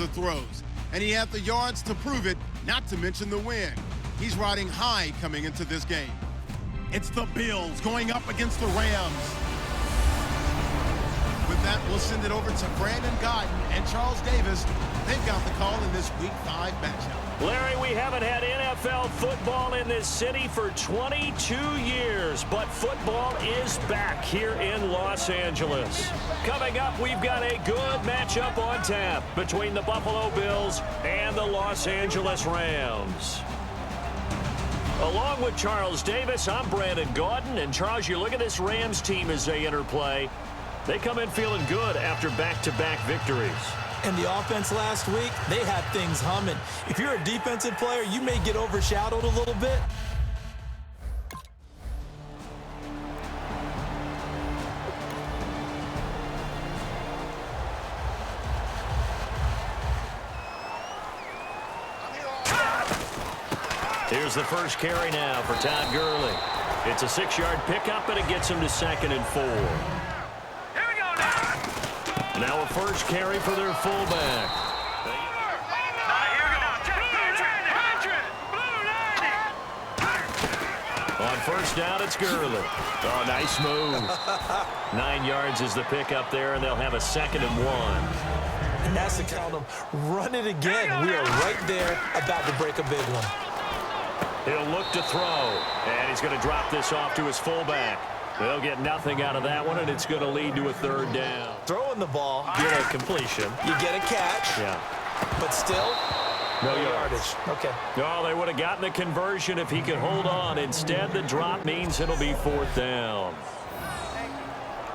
the throws. And he had the yards to prove it, not to mention the win. He's riding high coming into this game. It's the Bills going up against the Rams. With that, we'll send it over to Brandon Godden and Charles Davis. They've got the call in this Week 5 matchup. Larry, we haven't had NFL football in this city for 22 years, but football is back here in Los Angeles. Coming up, we've got a good matchup on tap between the Buffalo Bills and the Los Angeles Rams. Along with Charles Davis, I'm Brandon Gaudin. And Charles, you look at this Rams team as they interplay. They come in feeling good after back-to-back victories. And the offense last week, they had things humming. If you're a defensive player, you may get overshadowed a little bit. Here's the first carry now for Todd Gurley. It's a 6-yard pickup, and it gets him to 2nd and 4. Now a first carry for their fullback. On first down, it's Gurley. Oh, nice move. 9 yards is the pickup there, and they'll have a 2nd and 1. And that's the count of run it again. We are right there about to break a big one. He'll look to throw, and he's going to drop this off to his fullback. They'll get nothing out of that one, and it's going to lead to a 3rd down. Throwing the ball, Get a completion. you get a catch, Yeah. but still, No yardage. Okay. Oh, they would have gotten the conversion if he could hold on. Instead, the drop means it'll be 4th down.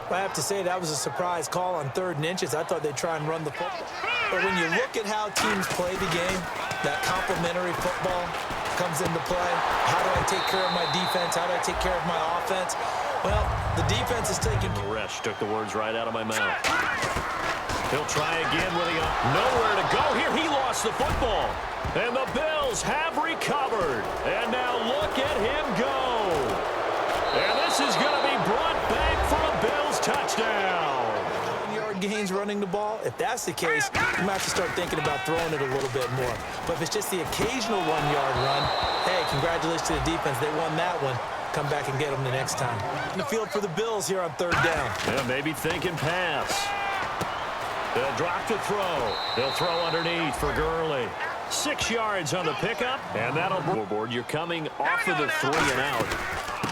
I have to say that was a surprise call on 3rd and inches. I thought they'd try and run the football. But when you look at how teams play the game, that complementary football comes into play. How do I take care of my defense? How do I take care of my offense? Well, the defense is taking... Resch took the words right out of my mouth. He'll try again with nowhere to go here. He lost the football. And the Bills have recovered. And now look at him go. And this is going to be brought back for a Bills touchdown. Yard gains running the ball. If that's the case, you might have to start thinking about throwing it a little bit more. But if it's just the occasional 1-yard run, hey, congratulations to the defense. They won that one. Come back and get them the next time. In the field for the Bills here on 3rd down. Yeah, maybe thinking pass. They'll drop to throw. They'll throw underneath for Gurley. 6 yards on the pickup, and that'll board. You're coming off of the 3 and out.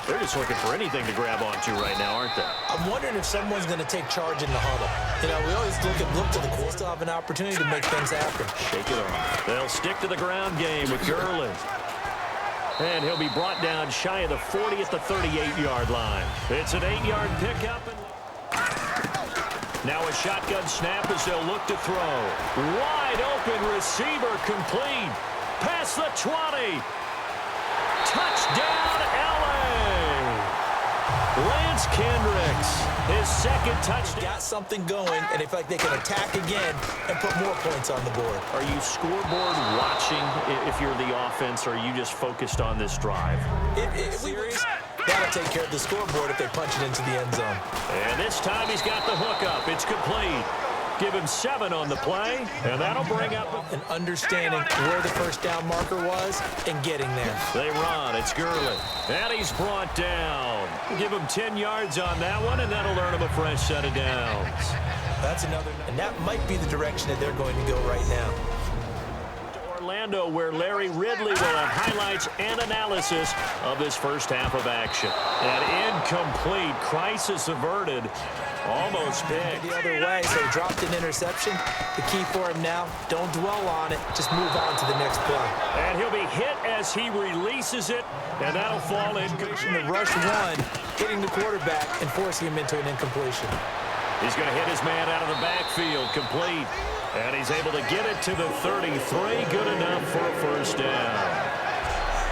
They're just looking for anything to grab onto right now, aren't they? I'm wondering if someone's going to take charge in the huddle. You know, we always look to the court. Still have an opportunity to make things happen. Shake it off. They'll stick to the ground game with Gurley. And he'll be brought down shy of the 40 at the 38-yard line. It's an 8-yard pickup. Now a shotgun snap as they'll look to throw. Wide open receiver complete. Past the 20. Touchdown, L.A. Lance Kendricks, his 2nd touchdown. Got something going, and they feel like they can attack again and put more points on the board. Are you scoreboard watching if you're the offense, or are you just focused on this drive? Series, that'll take care of the scoreboard if they punch it into the end zone. And this time he's got the hook up. It's complete. Give him 7 on the play, and that'll bring up an understanding where the first down marker was and getting there. They run. It's Gurley. And he's brought down. Give him 10 yards on that one, and that'll earn him a fresh set of downs. That's another. And that might be the direction that they're going to go right now. Orlando, where Larry Ridley will have highlights and analysis of this first half of action. And incomplete. Crisis averted. Almost big. The other way, so he dropped an interception. The key for him now, don't dwell on it. Just move on to the next play. And he'll be hit as he releases it, and that'll fall in. The rush 1, hitting the quarterback and forcing him into an incompletion. He's going to hit his man out of the backfield, complete. And he's able to get it to the 33, good enough for a first down.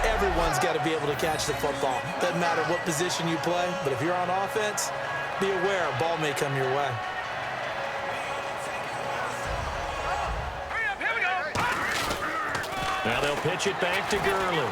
Everyone's got to be able to catch the football. Doesn't matter what position you play, but if you're on offense, be aware a ball may come your way. Now they'll pitch it back to Gurley.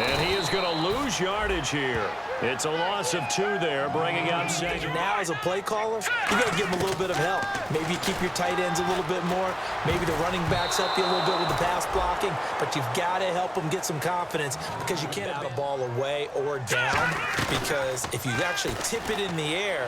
And he is going to lose yardage here. It's a loss of 2 there, bringing up second. Now, as a play caller, you got to give them a little bit of help. Maybe you keep your tight ends a little bit more. Maybe the running backs help you a little bit with the pass blocking. But you've got to help them get some confidence because you can't have the ball away or down. Because if you actually tip it in the air,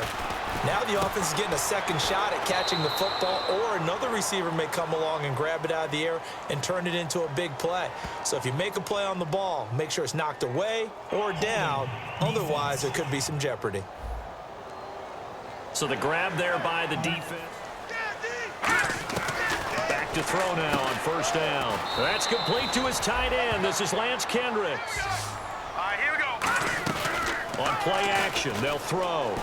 now the offense is getting a second shot at catching the football, or another receiver may come along and grab it out of the air and turn it into a big play. So if you make a play on the ball, make sure it's knocked away or down. Otherwise, there could be some jeopardy. So the grab there by the defense. Back to throw now on first down. That's complete to his tight end. This is Lance Kendricks. All right, here we go. On play action, they'll throw.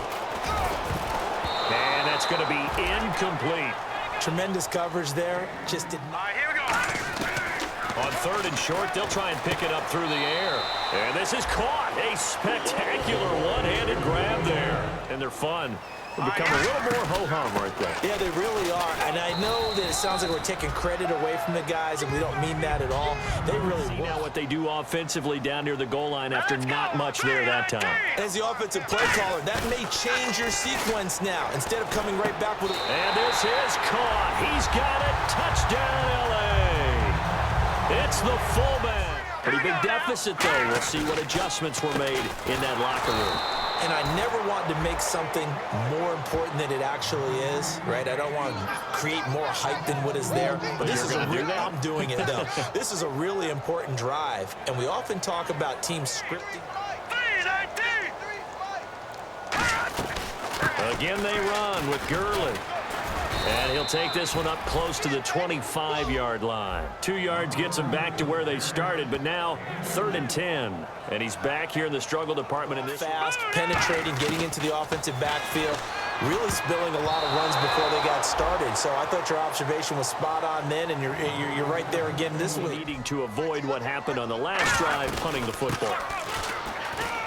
And that's going to be incomplete. Tremendous coverage there. Just did All not. right, here we go. On third and short, they'll try and pick it up through the air. And this is caught. A spectacular one-handed grab there. And they're fun. They become a little more ho-hum right there. Yeah, they really are. And I know that it sounds like we're taking credit away from the guys, and we don't mean that at all. They really See work. now what they do offensively down near the goal line after not much there that time. As the offensive play caller, that may change your sequence now. Instead of coming right back with a... And this is caught. He's got it. Touchdown, L.A. It's the fullback. Pretty big deficit, though. We'll see what adjustments were made in that locker room. And I never want to make something more important than it actually is, right? I don't want to create more hype than what is there. But this you're is gonna do that? I'm doing it, though. This is a really important drive, and we often talk about team scripting. Again, they run with Gurley. And he'll take this one up close to the 25-yard line. 2 yards gets him back to where they started, but now 3rd and 10. And he's back here in the struggle department in this. Fast, penetrating, getting into the offensive backfield, really spilling a lot of runs before they got started. So I thought your observation was spot on then, and you're right there again this week. Needing to avoid what happened on the last drive, punting the football.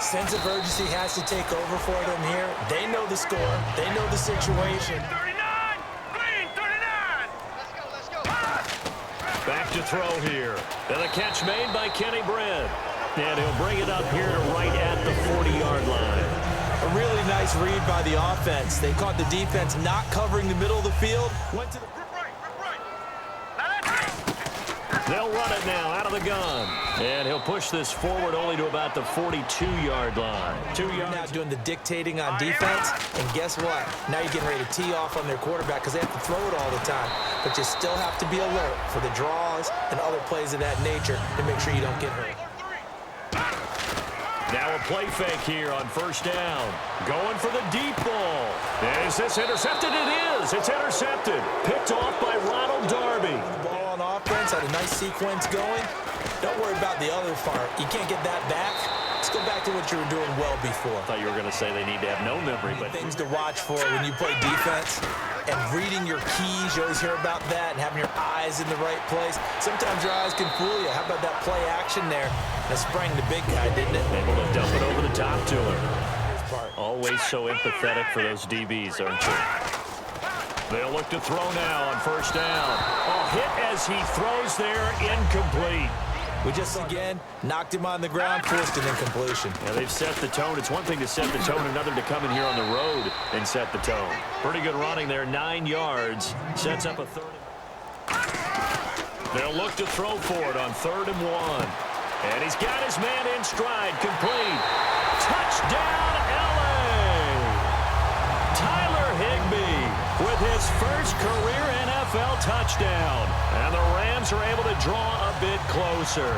Sense of urgency has to take over for them here. They know the score. They know the situation. 39, green, 39. Let's go. Back to throw here. And a catch made by Kenny Britt. And he'll bring it up here to right at the 40-yard line. A really nice read by the offense. They caught the defense not covering the middle of the field. Went to the... Rip right. Now that's it. They'll run it now out of the gun. And he'll push this forward only to about the 42-yard line. 2 yards. Now doing the dictating on defense. And guess what? Now you're getting ready to tee off on their quarterback because they have to throw it all the time. But you still have to be alert for the draws and other plays of that nature to make sure you don't get hurt. Now a play fake here on first down. Going for the deep ball. Is this intercepted? It is. It's intercepted. Picked off by Ronald Darby. Ball on offense, had a nice sequence going. Don't worry about the other part. You can't get that back. Let's go back to what you were doing well before. I thought you were going to say they need to have no memory, but Things to watch for when you play defense and reading your keys. You always hear about that and having your eyes in the right place. Sometimes your eyes can fool you. How about that play action there? That sprang the big guy, didn't it? able to dump it over the top to him. Here's part. Always so empathetic for those DBs, aren't you? They'll look to throw now on first down. Oh, hit as he throws there, incomplete. We just, again, knocked him on the ground, forced an incompletion. Yeah, they've set the tone. It's one thing to set the tone, another to come in here on the road and set the tone. Pretty good running there, 9 yards. Sets up a third. They'll look to throw for it on 3rd and 1. And he's got his man in stride, complete. Touchdown, L.A. Tyler Higbee with his first career NFL touchdown. And the Rams are able to draw a bit closer.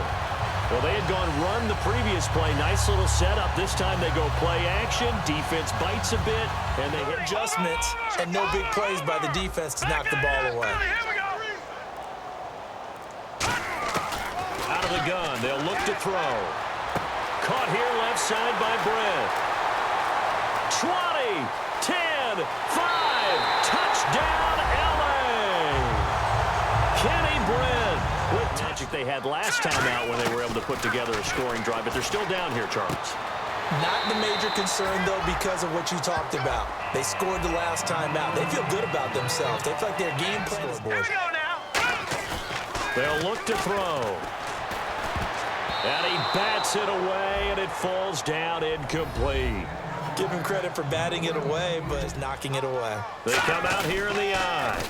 Well, they had gone run the previous play. Nice little setup. This time they go play action. Defense bites a bit, and they hit Adjustments and no big plays by the defense to knock the ball away. Here we go. out of the gun. They'll look to throw. Caught here left side by Britt. 20, 10, 5. Touchdown, L.A. Kenny Britt with magic they had last time out when they were able to put together a scoring drive. But they're still down here, Charles. Not the major concern, though, because of what you talked about. They scored the last time out. They feel good about themselves. They feel like their game plan is board. Here we go now. They'll look to throw. And he bats it away, and it falls down incomplete. Give him credit for batting it away, but just knocking it away. They come out here in the eye.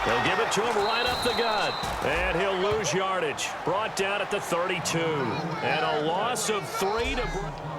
They'll give it to him right up the gut. And he'll lose yardage. Brought down at the 32. And a loss of 3 to...